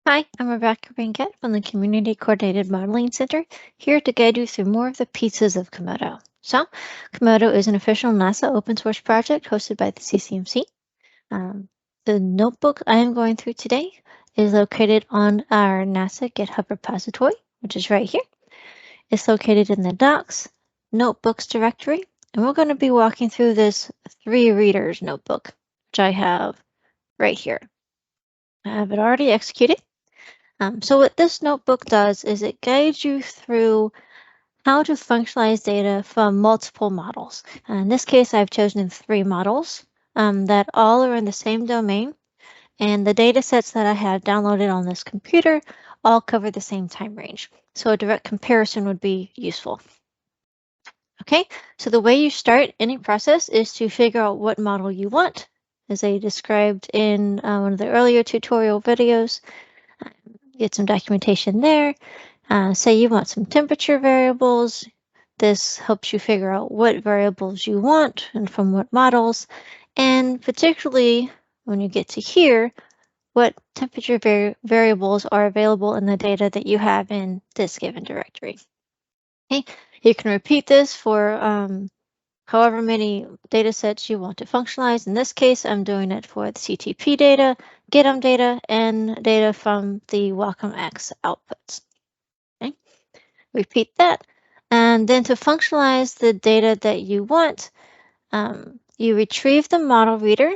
Hi, I'm Rebecca Ringett from the Community Coordinated Modeling Center, here to guide you through more of the pieces of Komodo. So, Komodo is an official NASA open source project hosted by the CCMC. The notebook I am going through today is located on our NASA GitHub repository, which is right here. It's located in the Docs, Notebooks directory, and we're going to be walking through this ThreeModelReaders notebook, which I have right here. I have it already executed. So what this notebook does is it guides you through how to functionalize data from multiple models. In this case, I've chosen 3 models that all are in the same domain, and the data sets that I have downloaded on this computer all cover the same time range. So a direct comparison would be useful. Okay, so the way you start any process is to figure out what model you want, as I described in one of the earlier tutorial videos. Get some documentation there. Say you want some temperature variables. This helps you figure out what variables you want and from what models. And particularly when you get to here, what temperature variables are available in the data that you have in this given directory. Okay, you can repeat this for however many data sets you want to functionalize. In this case, I'm doing it for the CTP data, GitHub data, and data from the WacomX outputs. Okay, repeat that. And then to functionalize the data that you want, you retrieve the model reader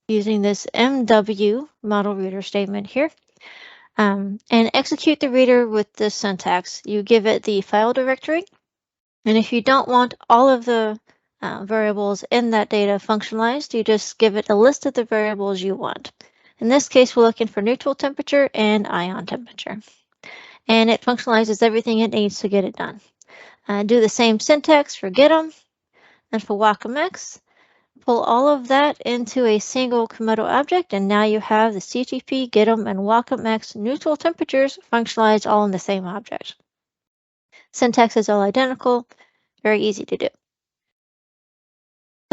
using this MW model reader statement here, and execute the reader with this syntax. You give it the file directory, and if you don't want all of the variables in that data functionalized, you just give it a list of the variables you want. In this case, we're looking for neutral temperature and ion temperature. And it functionalizes everything it needs to get it done. Do the same syntax for GitHub and for WacomX. Pull all of that into a single Komodo object, and now you have the CTP, GitHub, and WacomX neutral temperatures functionalized all in the same object. Syntax is all identical, very easy to do.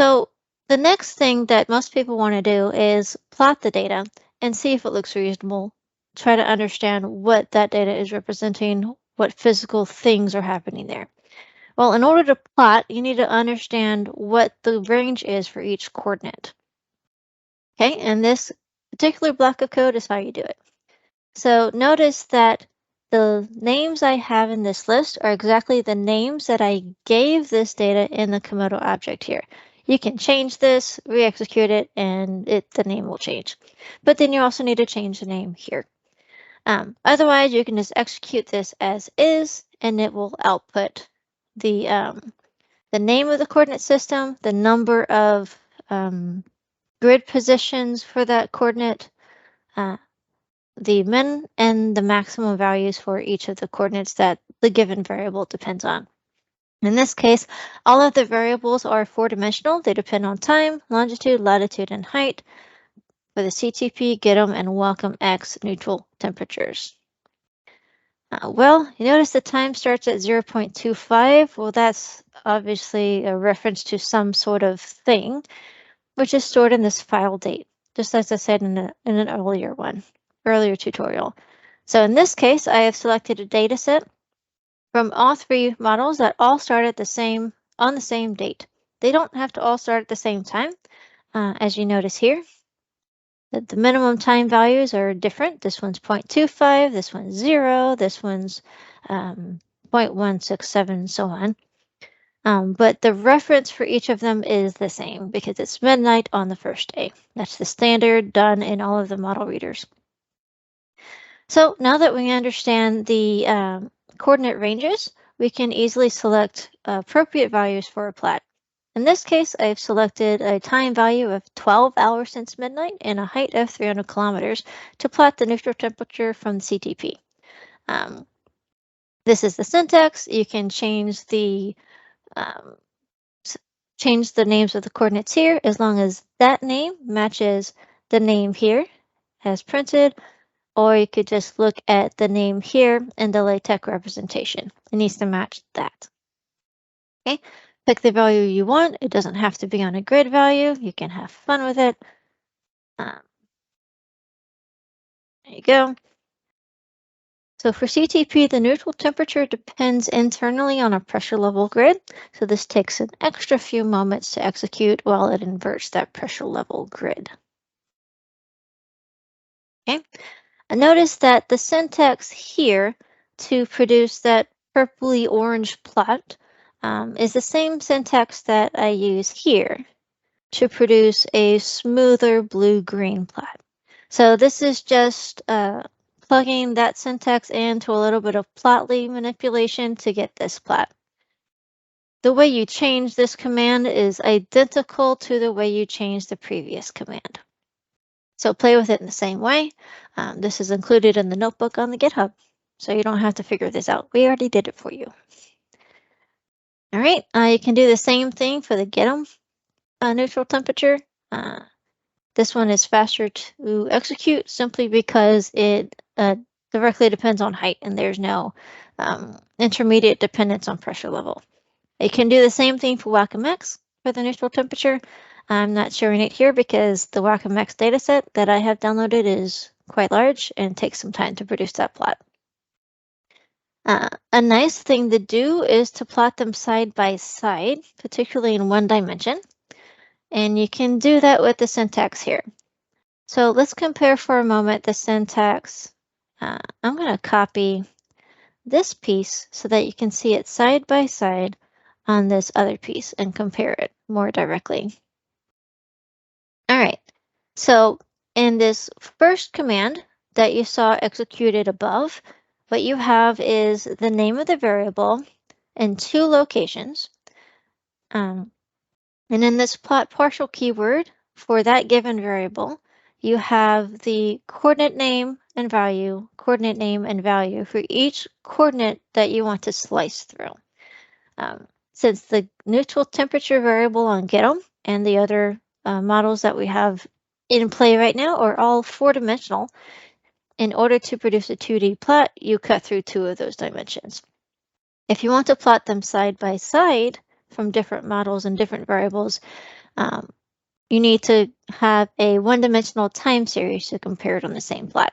So the next thing that most people want to do is plot the data and see if it looks reasonable. Try to understand what that data is representing, what physical things are happening there. Well, in order to plot, you need to understand what the range is for each coordinate. Okay, and this particular block of code is how you do it. So notice that the names I have in this list are exactly the names that I gave this data in the Komodo object here. You can change this, re-execute it, and the name will change. But then you also need to change the name here. Otherwise, you can just execute this as is, and it will output the name of the coordinate system, the number of grid positions for that coordinate, the min and the maximum values for each of the coordinates that the given variable depends on. In this case, all of the variables are 4-dimensional. They depend on time, longitude, latitude, and height for the CTP, GitHub, and WacomX neutral temperatures. Well, you notice the time starts at 0.25. Well, that's obviously a reference to some sort of thing, which is stored in this file date, just as I said in an earlier tutorial. So in this case, I have selected a data set from all 3 models that all start at on the same date. They don't have to all start at the same time, as you notice here. The minimum time values are different. This one's 0.25, this one's 0, this one's 0.167, and so on. But the reference for each of them is the same because it's midnight on the first day. That's the standard done in all of the model readers. So now that we understand the coordinate ranges, we can easily select appropriate values for a plot. In this case, I've selected a time value of 12 hours since midnight and a height of 300 kilometers to plot the neutral temperature from the CTP. This is the syntax. You can change the names of the coordinates here as long as that name matches the name here as printed, or you could just look at the name here in the LaTeX representation. It needs to match that. Okay, pick the value you want. It doesn't have to be on a grid value. You can have fun with it. There you go. So for CTP, the neutral temperature depends internally on a pressure level grid. So this takes an extra few moments to execute while it inverts that pressure level grid. Okay, and notice that the syntax here to produce that purpley orange plot is the same syntax that I use here to produce a smoother blue-green plot. So this is just plugging that syntax into a little bit of plotly manipulation to get this plot. The way you change this command is identical to the way you change the previous command. So play with it in the same way. This is included in the notebook on the GitHub, so you don't have to figure this out. We already did it for you. All right, you can do the same thing for the GetEm neutral temperature. This one is faster to execute simply because it directly depends on height and there's no intermediate dependence on pressure level. You can do the same thing for WACOMX for the neutral temperature. I'm not showing it here because the WACOMX dataset that I have downloaded is quite large and takes some time to produce that plot. A nice thing to do is to plot them side by side, particularly in one dimension. And you can do that with the syntax here. So let's compare for a moment the syntax. I'm going to copy this piece so that you can see it side by side on this other piece and compare it more directly. All right, so in this first command that you saw executed above, what you have is the name of the variable in 2 locations. And in this plot partial keyword for that given variable, you have the coordinate name and value for each coordinate that you want to slice through. Since the neutral temperature variable on GetEm and the other models that we have in play right now are all 4-dimensional, in order to produce a 2D plot, you cut through 2 of those dimensions. If you want to plot them side by side from different models and different variables, you need to have a 1-dimensional time series to compare it on the same plot.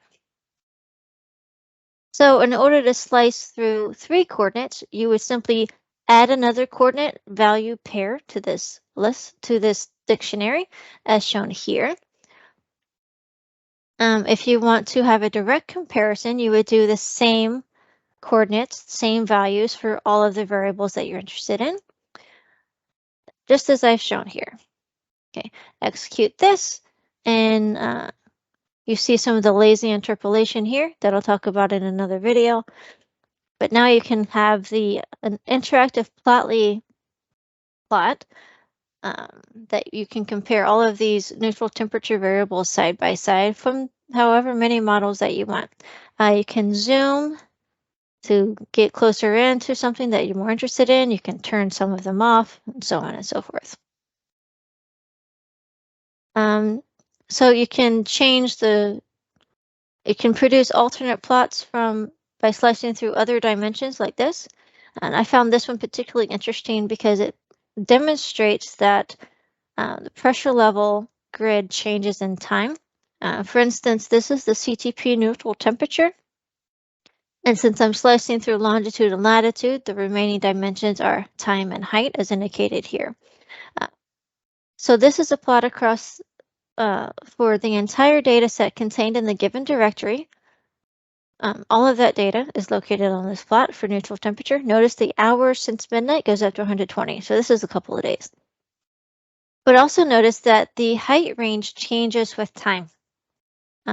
So in order to slice through 3 coordinates, you would simply add another coordinate value pair to this list, to this dictionary, as shown here. If you want to have a direct comparison, you would do the same coordinates, same values for all of the variables that you're interested in, just as I've shown here. Okay, execute this, and you see some of the lazy interpolation here that I'll talk about in another video. But now you can have an interactive plotly plot that you can compare all of these neutral temperature variables side by side from however many models that you want. You can zoom to get closer into something that you're more interested in. You can turn some of them off, and so on and so forth. So you can it can produce alternate plots by slicing through other dimensions like this. And I found this one particularly interesting because it demonstrates that the pressure level grid changes in time. For instance, this is the CTP neutral temperature. And since I'm slicing through longitude and latitude, the remaining dimensions are time and height as indicated here. So this is a plot across for the entire data set contained in the given directory. All of that data is located on this plot for neutral temperature. Notice the hours since midnight goes up to 120. So this is a couple of days. But also notice that the height range changes with time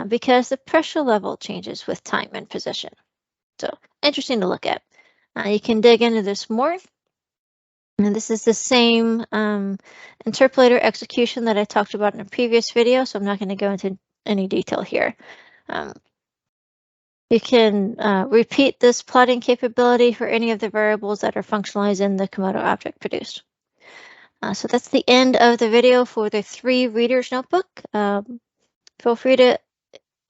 because the pressure level changes with time and position. So interesting to look at. You can dig into this more. And this is the same interpolator execution that I talked about in a previous video, so I'm not going to go into any detail here. You can repeat this plotting capability for any of the variables that are functionalized in the Kamodo object produced. So that's the end of the video for the 3Readers notebook. Feel free to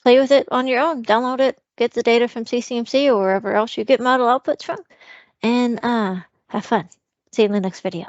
play with it on your own, download it, get the data from CCMC or wherever else you get model outputs from, and have fun. See you in the next video.